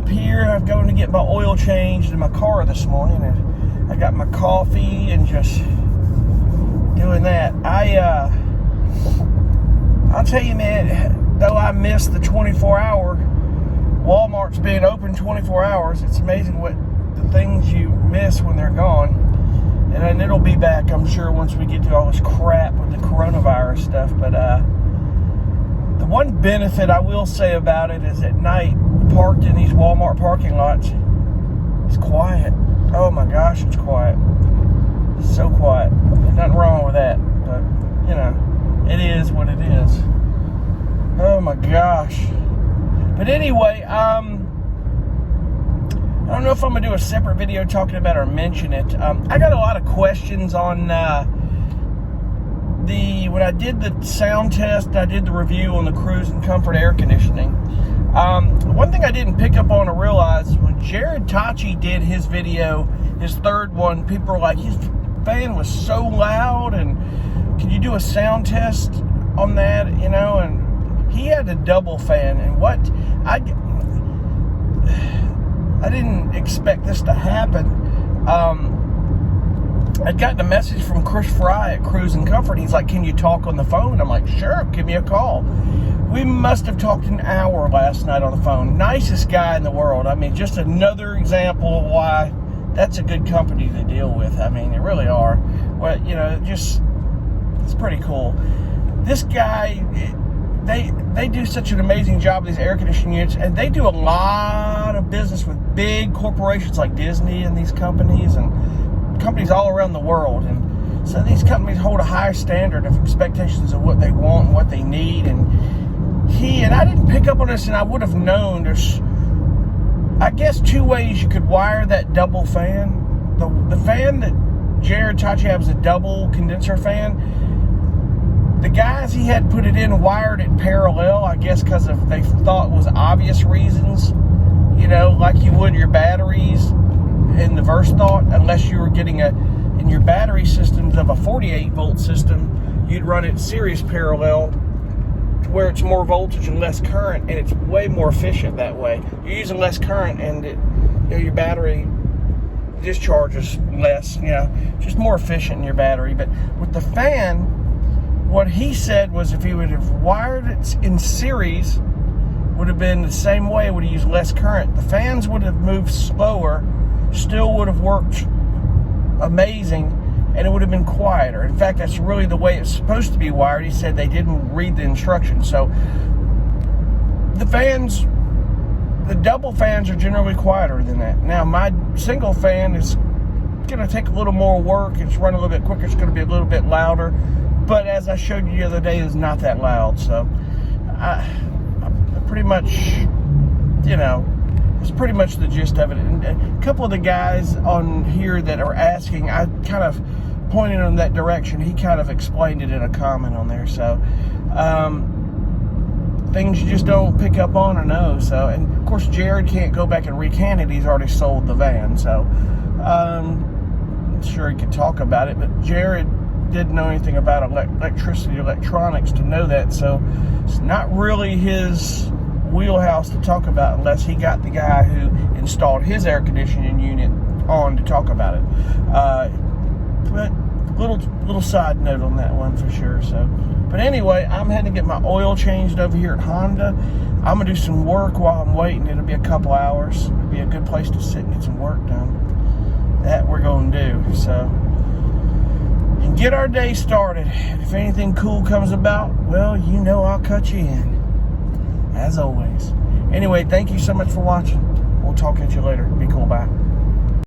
up here. I'm going to get my oil changed in my car this morning, and I got my coffee and just doing that. I'll tell you, man, though I missed the 24-hour, Walmart's being open 24 hours. It's amazing what the things you miss when they're gone. And then it'll be back, I'm sure, once we get to all this crap with the coronavirus stuff. But the one benefit I will say about it is at night, parked in these Walmart parking lots, it's quiet. Oh my gosh, it's quiet. It's so quiet. There's nothing wrong with that. But, you know, it is what it is. Oh my gosh. But anyway, I don't know if I'm going to do a separate video talking about or mention it. I got a lot of questions on when I did the sound test, I did the review on the Cruise and Comfort air conditioning. One thing I didn't pick up on or realize, when Jared Tachi did his video, his third one, people were like, his fan was so loud, and can you do a sound test on that, you know? And he had a double fan, and what I didn't expect this to happen. I'd gotten a message from Chris Fry at Cruise and Comfort. He's like, can you talk on the phone? I'm like, sure, give me a call. We must have talked an hour last night on the phone. Nicest guy in the world. I mean, just another example of why that's a good company to deal with. I mean, they really are. Well, you know, it's pretty cool. This guy, they do such an amazing job with these air conditioning units, and they do a lot of business with big corporations like Disney and these companies and companies all around the world. And so these companies hold a high standard of expectations of what they want and what they need. And I didn't pick up on this, and I would have known there's, I guess, two ways you could wire that double fan. The fan that Jared Tachi has, a double condenser fan. The guys he had put it in wired it parallel, I guess, because they thought was obvious reasons, you know, like you would your batteries in the Verse thought, unless you were getting in your battery systems of a 48 volt system, you'd run it series parallel to where it's more voltage and less current, and it's way more efficient that way. You're using less current, and your battery discharges less, you know, just more efficient in your battery. But with the fan, what he said was if he would have wired it in series, would have been the same way, would have used less current. The fans would have moved slower, still would have worked amazing, and it would have been quieter. In fact, that's really the way it's supposed to be wired. He said they didn't read the instructions. So the double fans are generally quieter than that. Now, my single fan is going to take a little more work. It's run a little bit quicker. It's going to be a little bit louder. But as I showed you the other day, it's not that loud. So I pretty much, you know, it's pretty much the gist of it. And a couple of the guys on here that are asking, I kind of pointed in that direction. He kind of explained it in a comment on there. So things you just don't pick up on or know. So, and of course, Jared can't go back and recant it. He's already sold the van. So I'm sure he could talk about it, but Jared didn't know anything about electricity, electronics to know that. So it's not really his wheelhouse to talk about unless he got the guy who installed his air conditioning unit on to talk about it. But little side note on that one for sure. So, but anyway, I'm heading to get my oil changed over here at Honda. I'm gonna do some work while I'm waiting. It'll be a couple hours. It'll be a good place to sit and get some work done. That we're gonna do. So, and get our day started. If anything cool comes about, well, you know I'll cut you in, as always. Anyway, thank you so much for watching. We'll talk at you later. Be cool. Bye.